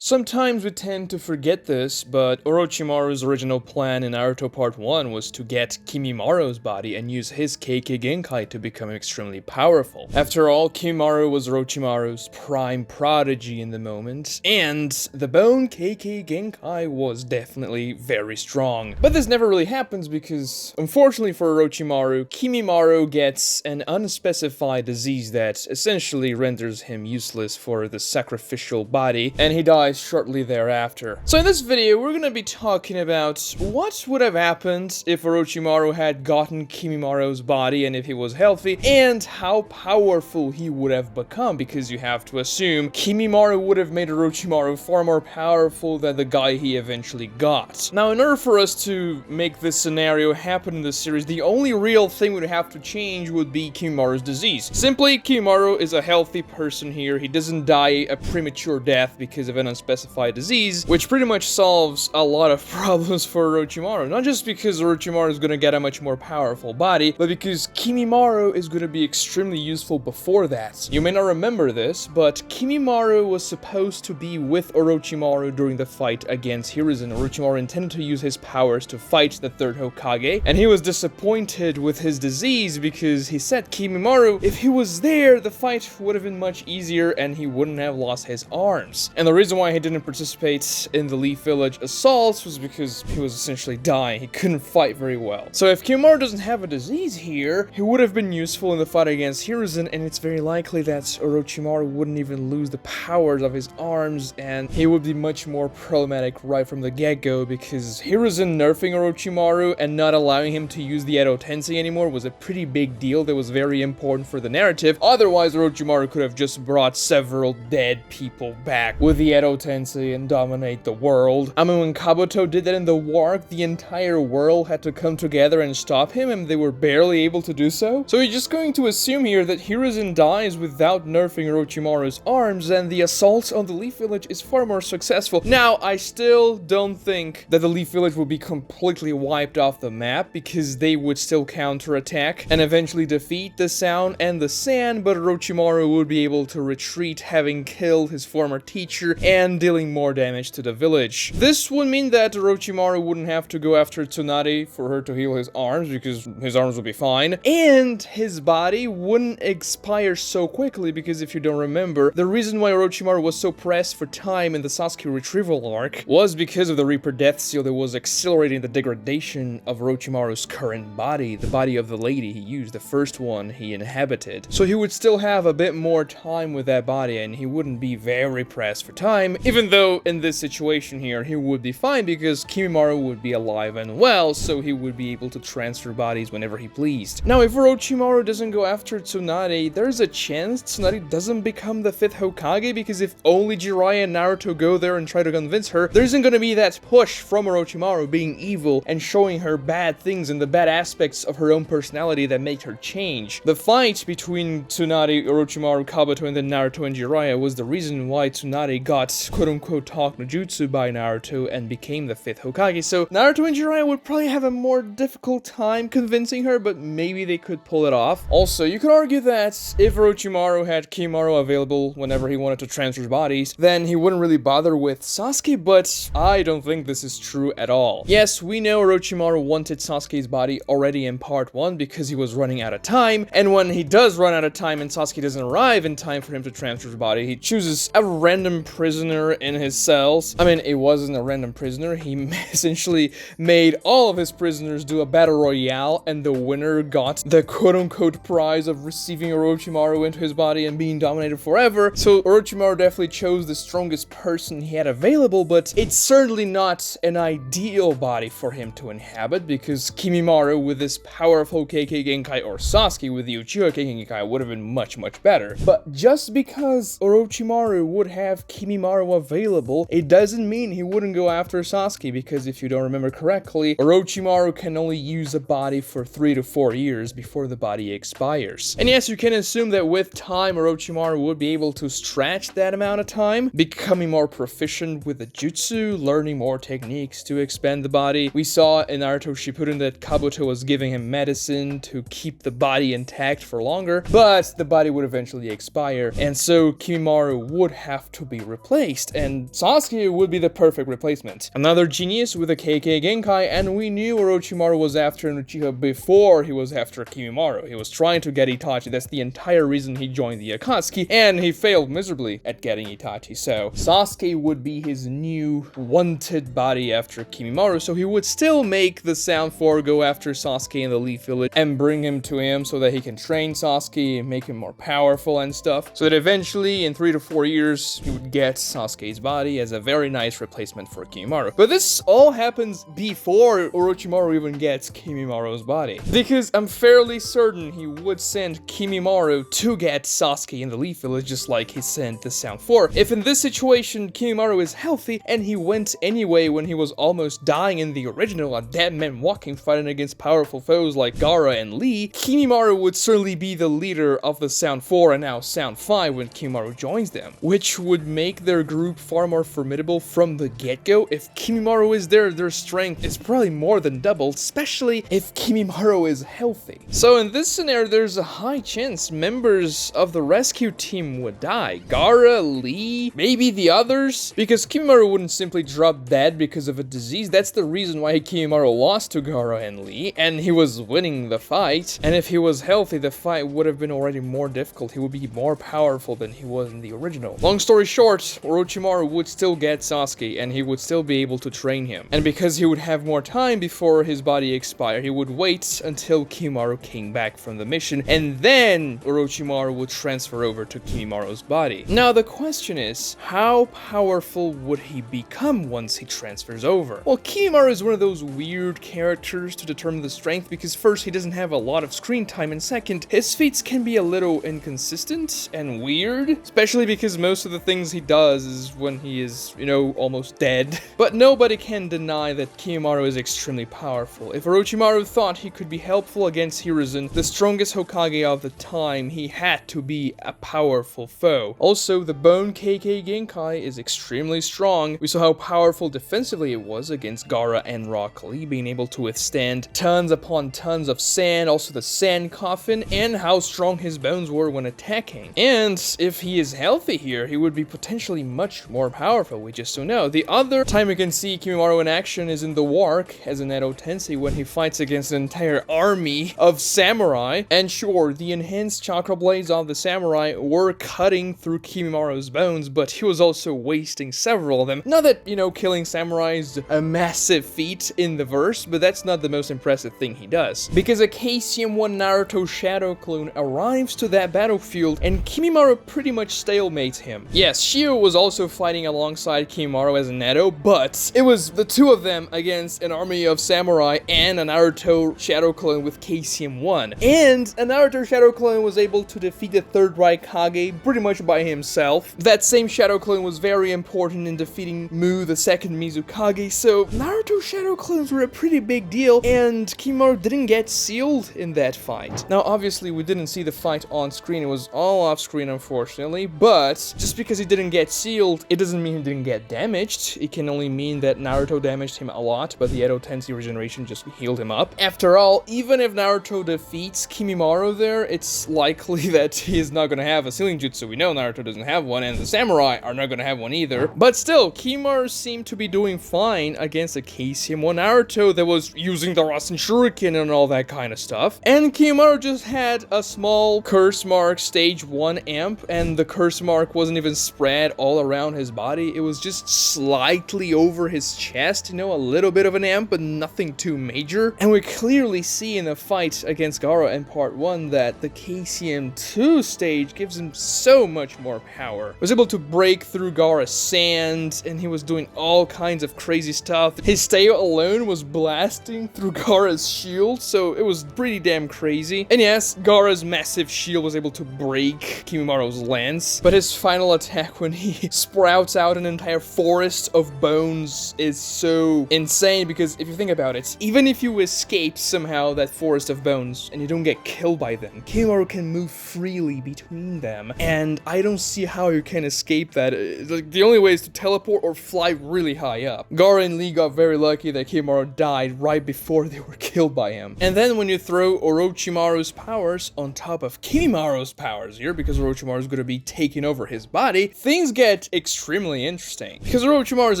Sometimes we tend to forget this, but Orochimaru's original plan in Naruto Part 1 was to get Kimimaro's body and use his Kekkei Genkai to become extremely powerful. After all, Kimimaro was Orochimaru's prime prodigy in the moment, and the bone Kekkei Genkai was definitely very strong. But this never really happens because, unfortunately for Orochimaru, Kimimaro gets an unspecified disease that essentially renders him useless for the sacrificial body, and he dies shortly thereafter. So in this video, we're gonna be talking about what would have happened if Orochimaru had gotten Kimimaro's body and if he was healthy, and how powerful he would have become, because you have to assume Kimimaro would have made Orochimaru far more powerful than the guy he eventually got. Now, in order for us to make this scenario happen in the series, the only real thing we'd have to change would be Kimimaro's disease. Simply, Kimimaro is a healthy person here. He doesn't die a premature death because of an unspecified disease, which pretty much solves a lot of problems for Orochimaru. Not just because Orochimaru is gonna get a much more powerful body, but because Kimimaro is gonna be extremely useful before that. You may not remember this, but Kimimaro was supposed to be with Orochimaru during the fight against Hiruzen. Orochimaru intended to use his powers to fight the third Hokage, and he was disappointed with his disease because he said Kimimaro, if he was there, the fight would have been much easier and he wouldn't have lost his arms. And the reason why he didn't participate in the Lee Village assaults was because he was essentially dying. He couldn't fight very well. So if Kimimaro doesn't have a disease here, he would have been useful in the fight against Hiruzen, and it's very likely that Orochimaru wouldn't even lose the powers of his arms, and he would be much more problematic right from the get-go, because Hiruzen nerfing Orochimaru and not allowing him to use the Edo Tensei anymore was a pretty big deal that was very important for the narrative. Otherwise, Orochimaru could have just brought several dead people back with the Edo Tensei and dominate the world. I mean, when Kabuto did that in the war arc, the entire world had to come together and stop him, and they were barely able to do so. So you're just going to assume here that Hiruzen dies without nerfing Orochimaru's arms, and the assault on the Leaf Village is far more successful. Now, I still don't think that the Leaf Village will be completely wiped off the map, because they would still counterattack and eventually defeat the Sound and the Sand, but Orochimaru would be able to retreat, having killed his former teacher and dealing more damage to the village. This would mean that Orochimaru wouldn't have to go after Tsunade for her to heal his arms, because his arms would be fine, and his body wouldn't expire so quickly, because if you don't remember, the reason why Orochimaru was so pressed for time in the Sasuke retrieval arc was because of the Reaper Death Seal that was accelerating the degradation of Orochimaru's current body, the body of the lady he used, the first one he inhabited. So he would still have a bit more time with that body, and he wouldn't be very pressed for time, even though in this situation here, he would be fine because Kimimaro would be alive and well, so he would be able to transfer bodies whenever he pleased. Now, if Orochimaru doesn't go after Tsunade, there's a chance Tsunade doesn't become the 5th Hokage, because if only Jiraiya and Naruto go there and try to convince her, there isn't gonna be that push from Orochimaru being evil and showing her bad things and the bad aspects of her own personality that make her change. The fight between Tsunade, Orochimaru, Kabuto, and then Naruto and Jiraiya was the reason why Tsunade got quote-unquote taught no jutsu by Naruto and became the 5th Hokage, so Naruto and Jiraiya would probably have a more difficult time convincing her, but maybe they could pull it off. Also, you could argue that if Orochimaru had Kimimaro available whenever he wanted to transfer bodies, then he wouldn't really bother with Sasuke, but I don't think this is true at all. Yes, we know Orochimaru wanted Sasuke's body already in part 1 because he was running out of time, and when he does run out of time and Sasuke doesn't arrive in time for him to transfer his body, he chooses a random prisoner in his cells. I mean, it wasn't a random prisoner. He essentially made all of his prisoners do a battle royale, and the winner got the quote-unquote prize of receiving Orochimaru into his body and being dominated forever. So Orochimaru definitely chose the strongest person he had available, but it's certainly not an ideal body for him to inhabit, because Kimimaro with this powerful Kekkei Genkai, or Sasuke with the Uchiha Kekkei Genkai, would have been much better. But just because Orochimaru would have Kimimaro available, it doesn't mean he wouldn't go after Sasuke, because if you don't remember correctly, Orochimaru can only use a body for 3 to 4 years before the body expires. And yes, you can assume that with time, Orochimaru would be able to stretch that amount of time, becoming more proficient with the jutsu, learning more techniques to expand the body. We saw in Naruto Shippuden that Kabuto was giving him medicine to keep the body intact for longer, but the body would eventually expire, and so Kimimaro would have to be replaced. replaced, and Sasuke would be the perfect replacement. Another genius with a Kekkei Genkai, and we knew Orochimaru was after Uchiha before he was after Kimimaro. He was trying to get Itachi, that's the entire reason he joined the Akatsuki, and he failed miserably at getting Itachi, so Sasuke would be his new wanted body after Kimimaro, so he would still make the Sound 4 go after Sasuke in the Leaf Village and bring him to him so that he can train Sasuke and make him more powerful and stuff, so that eventually in 3 to 4 years he would get Sasuke's body as a very nice replacement for Kimimaro. But this all happens before Orochimaru even gets Kimimaro's body, because I'm fairly certain he would send Kimimaro to get Sasuke in the Leaf Village just like he sent the Sound 4. If in this situation Kimimaro is healthy and he went anyway when he was almost dying in the original, a dead man walking fighting against powerful foes like Gaara and Lee, Kimimaro would certainly be the leader of the Sound 4 and now Sound 5 when Kimimaro joins them, which would make their group far more formidable from the get-go. If Kimimaro is there, their strength is probably more than doubled, especially if Kimimaro is healthy. So in this scenario, there's a high chance members of the rescue team would die. Gaara, Lee, maybe the others, because Kimimaro wouldn't simply drop dead because of a disease. That's the reason why Kimimaro lost to Gaara and Lee, and he was winning the fight. And if he was healthy, the fight would have been already more difficult. He would be more powerful than he was in the original. Long story short, Orochimaru would still get Sasuke, and he would still be able to train him. And because he would have more time before his body expired, he would wait until Kimimaro came back from the mission, and then Orochimaru would transfer over to Kimimaro's body. Now the question is, how powerful would he become once he transfers over? Well, Kimimaro is one of those weird characters to determine the strength, because first, he doesn't have a lot of screen time, and second, his feats can be a little inconsistent and weird, especially because most of the things he does is when he is, you know, almost dead. But nobody can deny that Kimimaro is extremely powerful. If Orochimaru thought he could be helpful against Hiruzen, the strongest Hokage of the time, he had to be a powerful foe. Also, the Bone Kekkei Genkai is extremely strong. We saw how powerful defensively it was against Gaara and Rock Lee, being able to withstand tons upon tons of sand, also the sand coffin, and how strong his bones were when attacking. And if he is healthy here, he would be potentially much more powerful, we just don't know. The other time we can see Kimimaro in action is in the Wark as an Edo Tensei when he fights against an entire army of samurai. And sure, the enhanced chakra blades of the samurai were cutting through Kimimaro's bones, but he was also wasting several of them. Not that, you know, killing samurai is a massive feat in the verse, but that's not the most impressive thing he does. Because a KCM1 Naruto Shadow clone arrives to that battlefield, and Kimimaro pretty much stalemates him. Yes, Shio was also fighting alongside Kimimaro as an Edo, but it was the two of them against an army of samurai and a Naruto Shadow clone with KCM1. And a Naruto Shadow clone was able to defeat the third Raikage pretty much by himself. That same Shadow clone was very important in defeating Mu, the second Mizukage, so Naruto Shadow clones were a pretty big deal, and Kimimaro didn't get sealed in that fight. Now, obviously, we didn't see the fight on screen. It was all off screen, unfortunately, but just because he didn't get sealed, it doesn't mean he didn't get damaged. It can only mean that Naruto damaged him a lot, but the Edo Tensei regeneration just healed him up. After all, even if Naruto defeats Kimimaro there, it's likely that he is not gonna have a sealing jutsu. We know Naruto doesn't have one, and the samurai are not gonna have one either. But still, Kimimaro seemed to be doing fine against a KCM1 Naruto that was using the Rasen Shuriken and all that kind of stuff. And Kimimaro just had a small curse mark stage 1 amp, and the curse mark wasn't even spread all around his body. It was just slightly over his chest, you know, a little bit of an amp, but nothing too major. And we clearly see in the fight against Gaara in part 1 that the KCM2 stage gives him so much more power. He was able to break through Gaara's sand, and he was doing all kinds of crazy stuff. His tail alone was blasting through Gaara's shield, so it was pretty damn crazy. And yes, Gaara's massive shield was able to break Kimimaro's lance, but his final attack when he sprouts out an entire forest of bones is so insane, because if you think about it, even if you escape somehow that forest of bones and you don't get killed by them, Kimimaro can move freely between them, and I don't see how you can escape that. Like, the only way is to teleport or fly really high up. Gaara and Lee got very lucky that Kimimaro died right before they were killed by him. And then when you throw Orochimaru's powers on top of Kimimaro's powers here, because Orochimaru is going to be taking over his body, things get get extremely interesting. Because Orochimaru is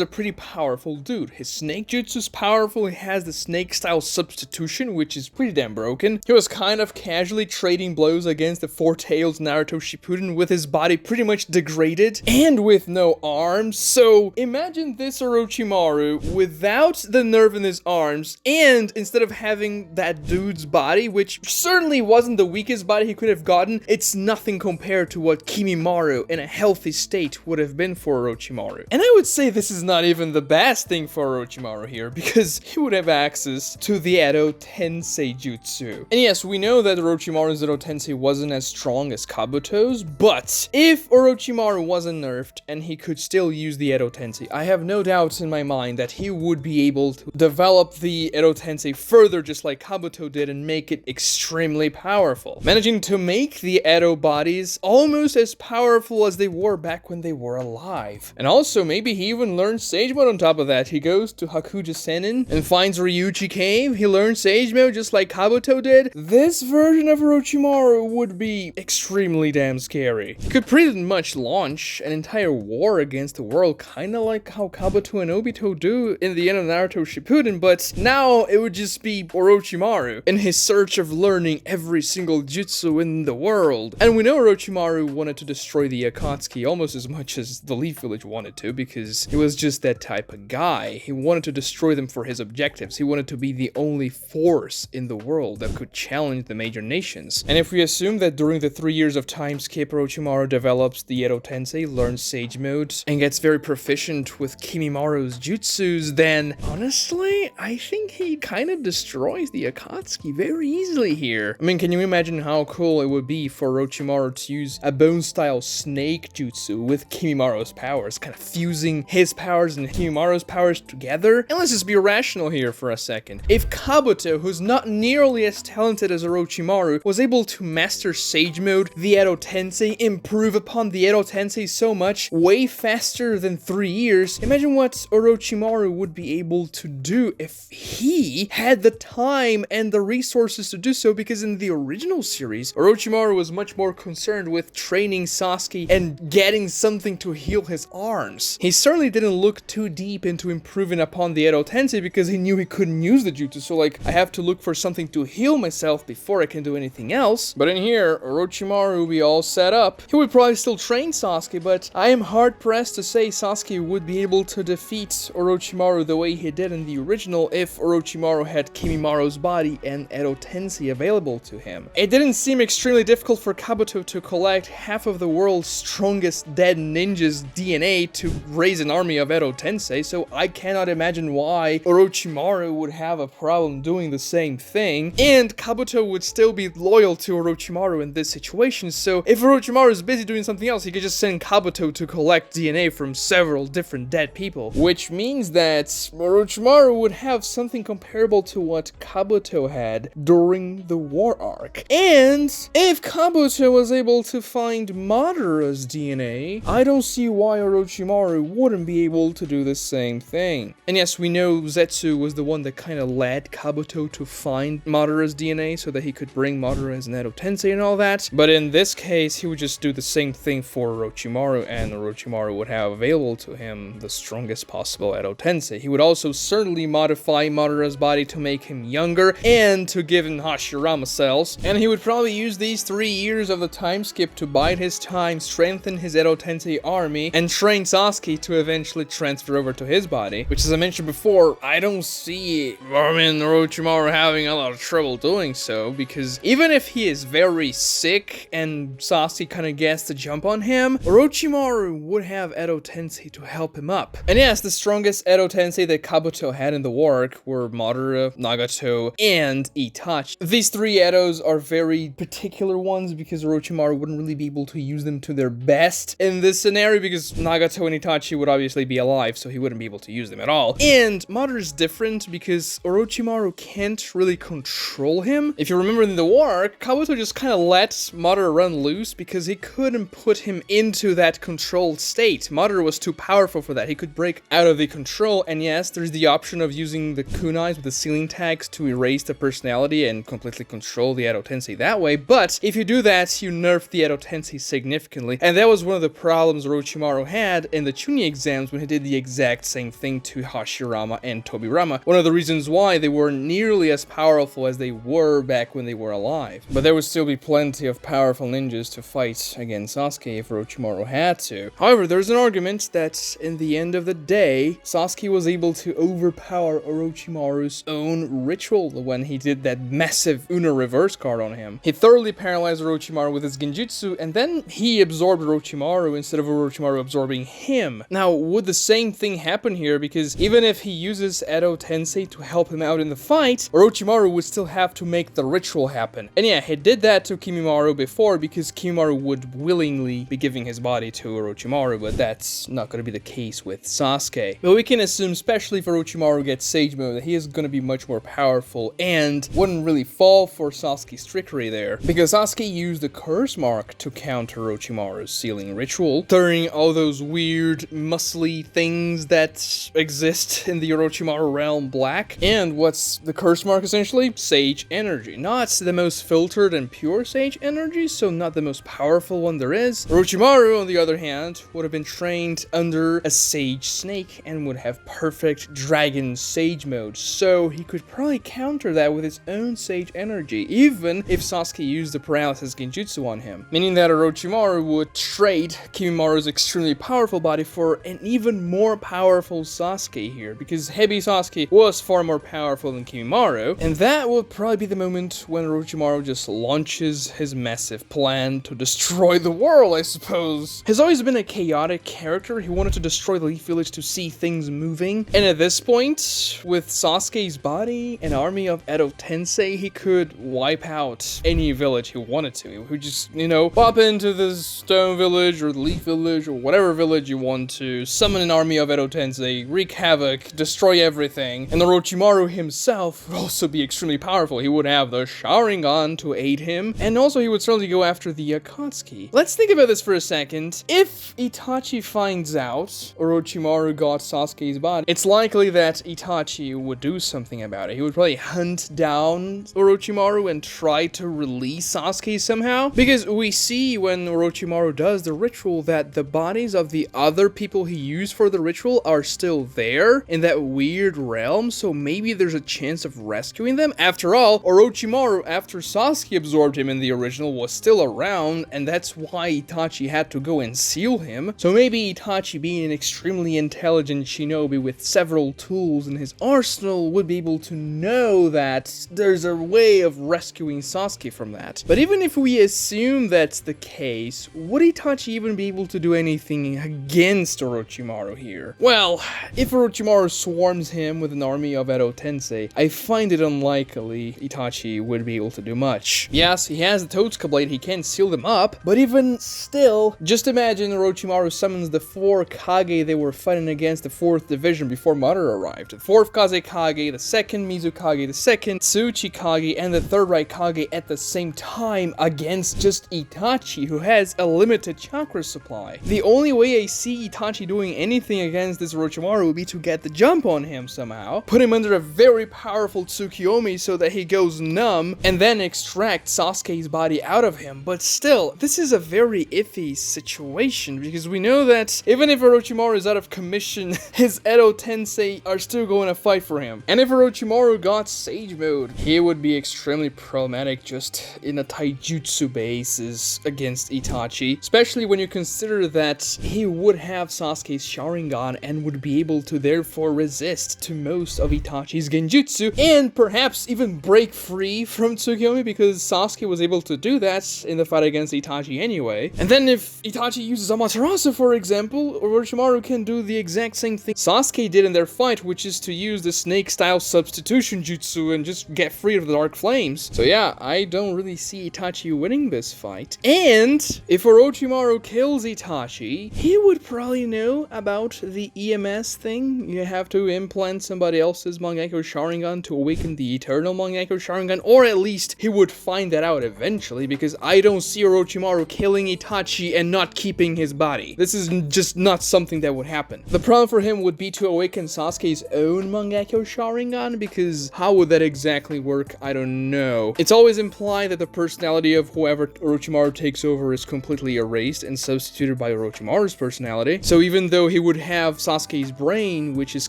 a pretty powerful dude. His snake jutsu is powerful, he has the snake style substitution, which is pretty damn broken. He was kind of casually trading blows against the four-tailed Naruto Shippuden with his body pretty much degraded and with no arms. So imagine this Orochimaru without the nerve in his arms, and instead of having that dude's body, which certainly wasn't the weakest body he could have gotten, it's nothing compared to what Kimimaro in a healthy state would have been for Orochimaru. And I would say this is not even the best thing for Orochimaru here, because he would have access to the Edo Tensei jutsu. And yes, we know that Orochimaru's Edo Tensei wasn't as strong as Kabuto's, but if Orochimaru wasn't nerfed and he could still use the Edo Tensei, I have no doubts in my mind that he would be able to develop the Edo Tensei further just like Kabuto did and make it extremely powerful, managing to make the Edo bodies almost as powerful as they were back when they were alive. And also, maybe he even learns Sage Mode on top of that. He goes to Hakuja Senin and finds Ryuchi Cave. He learns Sage Mode just like Kabuto did. This version of Orochimaru would be extremely damn scary. He could pretty much launch an entire war against the world, kinda like how Kabuto and Obito do in the end of Naruto Shippuden, but now it would just be Orochimaru in his search of learning every single jutsu in the world. And we know Orochimaru wanted to destroy the Akatsuki almost as much as the Leaf Village wanted to, because he was just that type of guy. He wanted to destroy them for his objectives. He wanted to be the only force in the world that could challenge the major nations. And if we assume that during the 3 years of time skip, Orochimaru develops the Edo Tensei, learns Sage Mode, and gets very proficient with Kimimaro's jutsus, then honestly, I think he kind of destroys the Akatsuki very easily here. I mean, can you imagine how cool it would be for Orochimaru to use a bone-style snake jutsu with Kimimaro's powers, kind of fusing his powers and Kimimaro's powers together? And let's just be rational here for a second. If Kabuto, who's not nearly as talented as Orochimaru, was able to master Sage Mode, the Edo Tensei, improve upon the Edo Tensei so much, way faster than 3 years, imagine what Orochimaru would be able to do if he had the time and the resources to do so, because in the original series, Orochimaru was much more concerned with training Sasuke and getting something to heal his arms. He certainly didn't look too deep into improving upon the Edo Tensei because he knew he couldn't use the jutsu, so like, I have to look for something to heal myself before I can do anything else. But in here, Orochimaru would be all set up. He would probably still train Sasuke, but I am hard pressed to say Sasuke would be able to defeat Orochimaru the way he did in the original if Orochimaru had Kimimaro's body and Edo Tensei available to him. It didn't seem extremely difficult for Kabuto to collect half of the world's strongest dead ninjas' DNA to raise an army of Edo Tensei, so I cannot imagine why Orochimaru would have a problem doing the same thing, and Kabuto would still be loyal to Orochimaru in this situation, so if Orochimaru is busy doing something else, he could just send Kabuto to collect DNA from several different dead people, which means that Orochimaru would have something comparable to what Kabuto had during the war arc. And if Kabuto was able to find Madara's DNA, I don't see why Orochimaru wouldn't be able to do the same thing. And yes, we know Zetsu was the one that kind of led Kabuto to find Madara's DNA so that he could bring Madara as an Edo Tensei and all that, but in this case, he would just do the same thing for Orochimaru, and Orochimaru would have available to him the strongest possible Edo Tensei. He would also certainly modify Madara's body to make him younger and to give him Hashirama cells, and he would probably use these 3 years of the time skip to bide his time, strengthen his Edo Tensei army, and train Sasuke to eventually transfer over to his body, which, as I mentioned before, I don't see Orochimaru having a lot of trouble doing so, because even if he is very sick and Sasuke kind of gets the jump on him, Orochimaru would have Edo Tensei to help him up. And yes, the strongest Edo Tensei that Kabuto had in the war arc were Madara, Nagato, and Itachi. These 3 Edos are very particular ones because Orochimaru wouldn't really be able to use them to their best in this scenario, because Nagato and Itachi would obviously be alive, so he wouldn't be able to use them at all. And Madara's different because Orochimaru can't really control him. If you remember in the war arc, Kabuto just kind of let Madara run loose because he couldn't put him into that controlled state. Madara was too powerful for that. He could break out of the control, and yes, there's the option of using the kunais with the ceiling tags to erase the personality and completely control the Edo Tensei that way, but if you do that, you nerf the Edo Tensei significantly, and that was one of the problems problems Orochimaru had in the Chunin exams when he did the exact same thing to Hashirama and Tobirama. One of the reasons why they weren't nearly as powerful as they were back when they were alive. But there would still be plenty of powerful ninjas to fight against Sasuke if Orochimaru had to. However, there's an argument that in the end of the day, Sasuke was able to overpower Orochimaru's own ritual when he did that massive Una reverse card on him. He thoroughly paralyzed Orochimaru with his genjutsu, and then he absorbed Orochimaru instead of Orochimaru absorbing him. Now, would the same thing happen here? Because even if he uses Edo Tensei to help him out in the fight, Orochimaru would still have to make the ritual happen. And yeah, he did that to Kimimaro before because Kimimaro would willingly be giving his body to Orochimaru, but that's not going to be the case with Sasuke. But we can assume, especially if Orochimaru gets Sage Mode, that he is going to be much more powerful and wouldn't really fall for Sasuke's trickery there. Because Sasuke used the curse mark to counter Orochimaru's sealing ritual, turning all those weird, muscly things that exist in the Orochimaru realm black. And what's the curse mark essentially? Sage energy. Not the most filtered and pure sage energy, so not the most powerful one there is. Orochimaru, on the other hand, would have been trained under a sage snake and would have perfect dragon sage mode, so he could probably counter that with his own sage energy, even if Sasuke used the paralysis genjutsu on him. Meaning that Orochimaru would trade Kimimaro's extremely powerful body for an even more powerful Sasuke here, because heavy Sasuke was far more powerful than Kimimaro, and that would probably be the moment when Orochimaru just launches his massive plan to destroy the world, I suppose. He's always been a chaotic character. He wanted to destroy the Leaf Village to see things moving, and at this point, with Sasuke's body, an army of Edo Tensei, he could wipe out any village he wanted to. He would just, pop into the Stone Village or the Leaf Village or whatever village you want to, summon an army of Edo Tensei, wreak havoc, destroy everything, and Orochimaru himself would also be extremely powerful. He would have the Sharingan to aid him, and also he would certainly go after the Akatsuki. Let's think about this for a second. If Itachi finds out Orochimaru got Sasuke's body, it's likely that Itachi would do something about it. He would probably hunt down Orochimaru and try to release Sasuke somehow, because we see when Orochimaru does the ritual that the bodies of the other people he used for the ritual are still there in that weird realm, so maybe there's a chance of rescuing them. After all, Orochimaru, after Sasuke absorbed him in the original, was still around, and that's why Itachi had to go and seal him. So maybe Itachi, being an extremely intelligent shinobi with several tools in his arsenal, would be able to know that there's a way of rescuing Sasuke from that. But even if we assume that's the case, would Itachi even be able to do anything against Orochimaru here? Well, if Orochimaru swarms him with an army of Edo Tensei, I find it unlikely Itachi would be able to do much. Yes, he has the Totsuka Blade, he can seal them up, but even still, just imagine Orochimaru summons the 4 Kage they were fighting against the 4th division before Mother arrived. The 4th Kazekage, the 2nd Mizukage, the 2nd Tsuchikage, and the 3rd Raikage at the same time against just Itachi, who has a limited chakra supply. The only way I see Itachi doing anything against this Orochimaru would be to get the jump on him somehow, put him under a very powerful Tsukiyomi so that he goes numb, and then extract Sasuke's body out of him. But still, this is a very iffy situation, because we know that even if Orochimaru is out of commission, his Edo Tensei are still going to fight for him. And if Orochimaru got Sage Mode, he would be extremely problematic just in a taijutsu basis against Itachi, especially when you consider that he would have Sasuke's Sharingan and would be able to therefore resist to most of Itachi's genjutsu, and perhaps even break free from Tsukiyomi, because Sasuke was able to do that in the fight against Itachi anyway. And then if Itachi uses Amaterasu, for example, Orochimaru can do the exact same thing Sasuke did in their fight, which is to use the snake-style substitution jutsu and just get free of the dark flames. So yeah, I don't really see Itachi winning this fight. And if Orochimaru kills Itachi, he would probably know about the EMS thing. You have to implant somebody else's Mangekyo Sharingan to awaken the eternal Mangekyo Sharingan, or at least he would find that out eventually, because I don't see Orochimaru killing Itachi and not keeping his body. This is just not something that would happen. The problem for him would be to awaken Sasuke's own Mangekyo Sharingan, because how would that exactly work? I don't know. It's always implied that the personality of whoever Orochimaru takes over is completely erased and substituted created by Orochimaru's personality. So even though he would have Sasuke's brain, which is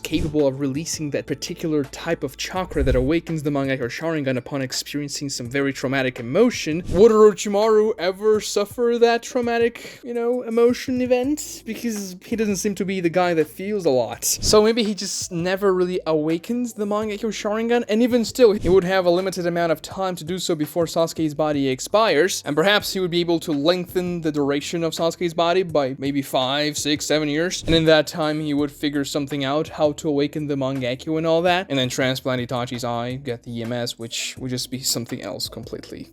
capable of releasing that particular type of chakra that awakens the Mangekyo Sharingan upon experiencing some very traumatic emotion, would Orochimaru ever suffer that traumatic, emotion event? Because he doesn't seem to be the guy that feels a lot. So maybe he just never really awakens the Mangekyo Sharingan, and even still, he would have a limited amount of time to do so before Sasuke's body expires, and perhaps he would be able to lengthen the duration of Sasuke's body by maybe 5, 6, 7 years, and in that time he would figure something out, how to awaken the Mangekyo and all that, and then transplant Itachi's eye, get the EMS, which would just be something else completely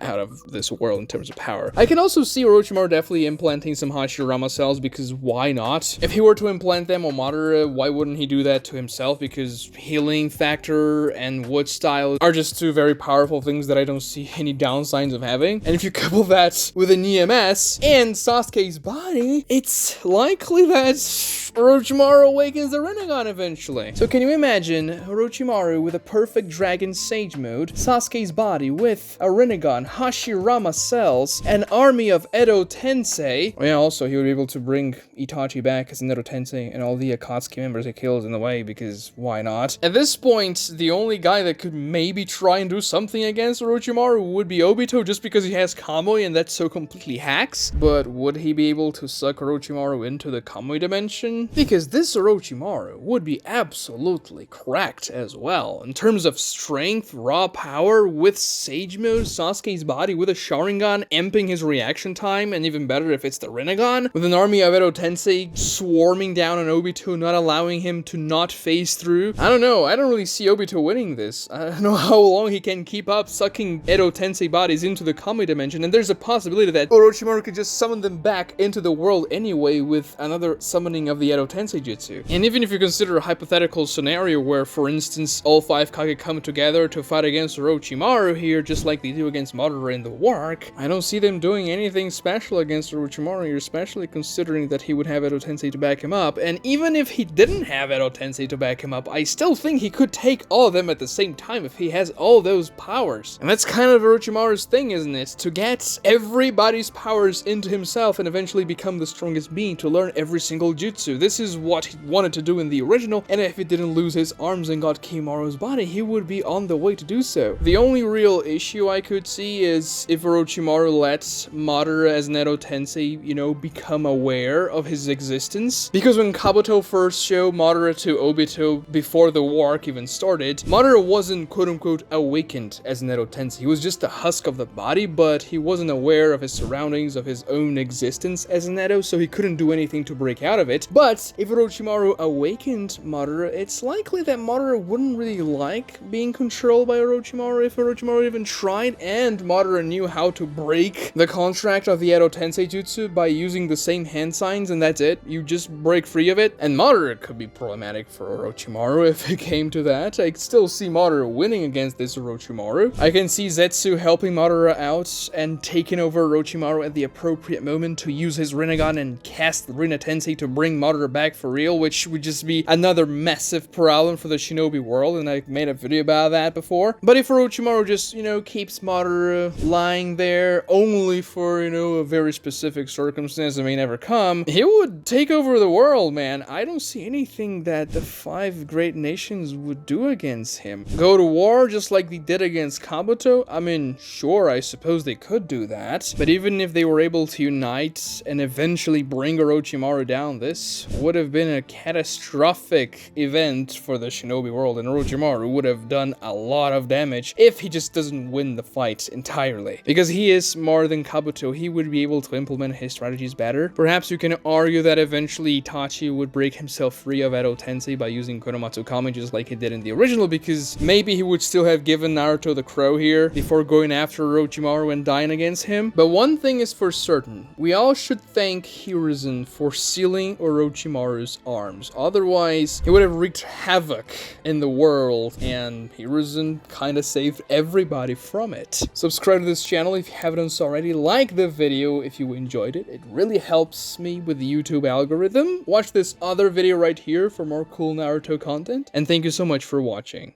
out of this world in terms of power. I can also see Orochimaru definitely implanting some Hashirama cells, because why not? If he were to implant them on Madara, why wouldn't he do that to himself? Because healing factor and wood style are just two very powerful things that I don't see any downsides of having. And if you couple that with an EMS and Sasuke's body, it's likely that Orochimaru awakens the Rinnegan eventually. So can you imagine Orochimaru with a perfect Dragon Sage mode, Sasuke's body with a Rinnegan, Hashirama cells, an army of Edo Tensei. Oh yeah, also he would be able to bring Itachi back as an Edo Tensei and all the Akatsuki members he kills in the way, because why not? At this point, the only guy that could maybe try and do something against Orochimaru would be Obito, just because he has Kamui and that's so completely hacks. But would he be able to suck Orochimaru into the Kamui dimension? Because this Orochimaru would be absolutely cracked as well. In terms of strength, raw power, with Sage Mode, Sasuke's body with a Sharingan, amping his reaction time, and even better if it's the Rinnegan, with an army of Edo Tensei swarming down on Obito, not allowing him to not phase through. I don't know, I don't really see Obito winning this. I don't know how long he can keep up sucking Edo Tensei bodies into the Kamui dimension, and there's a possibility that Orochimaru could just summon them back into the world anyway with another summoning of the Edo Tensei jutsu. And even if you consider a hypothetical scenario where, for instance, all 5 Kage come together to fight against Orochimaru here, just like they do against Madara in the Wark, I don't see them doing anything special against Orochimaru here, especially considering that he would have Edo Tensei to back him up. And even if he didn't have Edo Tensei to back him up, I still think he could take all of them at the same time if he has all those powers. And that's kind of Orochimaru's thing, isn't it? To get everybody's powers into himself and eventually become the strongest being, to learn every single jutsu. This is what he wanted to do in the original, and if he didn't lose his arms and got Kimimaro body, he would be on the way to do so. The only real issue I could see is if Orochimaru lets Madara as an Edo Tensei, become aware of his existence. Because when Kabuto first showed Madara to Obito before the war arc even started, Madara wasn't quote-unquote awakened as an Edo Tensei. He was just a husk of the body, but he wasn't aware of his surroundings, of his own existence as an Edo, so he couldn't do anything to break out of it. But if Orochimaru awakened Madara, it's likely that Madara wouldn't really like being controlled by Orochimaru if Orochimaru even tried, and Madara knew how to break the contract of the Edo Tensei jutsu by using the same hand signs, and that's it. You just break free of it. And Madara could be problematic for Orochimaru if it came to that. I still see Madara winning against this Orochimaru. I can see Zetsu helping Madara out and taking over Orochimaru at the appropriate moment to use his Rinnegan and cast the Rinne Tensei to bring Madara back for real, which would just be another massive problem for the shinobi world, and I made a video about that before. But if Orochimaru just, keeps Madara lying there only for, a very specific circumstance that may never come, he would take over the world, man. I don't see anything that the 5 great nations would do against him. Go to war just like they did against Kabuto? I mean, sure, I suppose they could do that, but even if they were able to unite and eventually bring Orochimaru down, this would have been a catastrophic event for the shinobi world, and Orochimaru would have done a lot of damage if he just doesn't win the fight entirely. Because he is more than Kabuto, he would be able to implement his strategies better. Perhaps you can argue that eventually Itachi would break himself free of Edo Tensei by using Konomatsu Kami just like he did in the original, because maybe he would still have given Naruto the crow here before going after Orochimaru and dying against him. But one thing is for certain, we all should thank Hiruzen for sealing Orochimaru's arms. Otherwise, he would have wreaked havoc in the world, and Hiruzen kinda saved everybody from it. Subscribe to this channel if you haven't done so already. Like the video if you enjoyed it. It really helps me with the YouTube algorithm. Watch this other video right here for more cool Naruto content, and thank you so much for watching.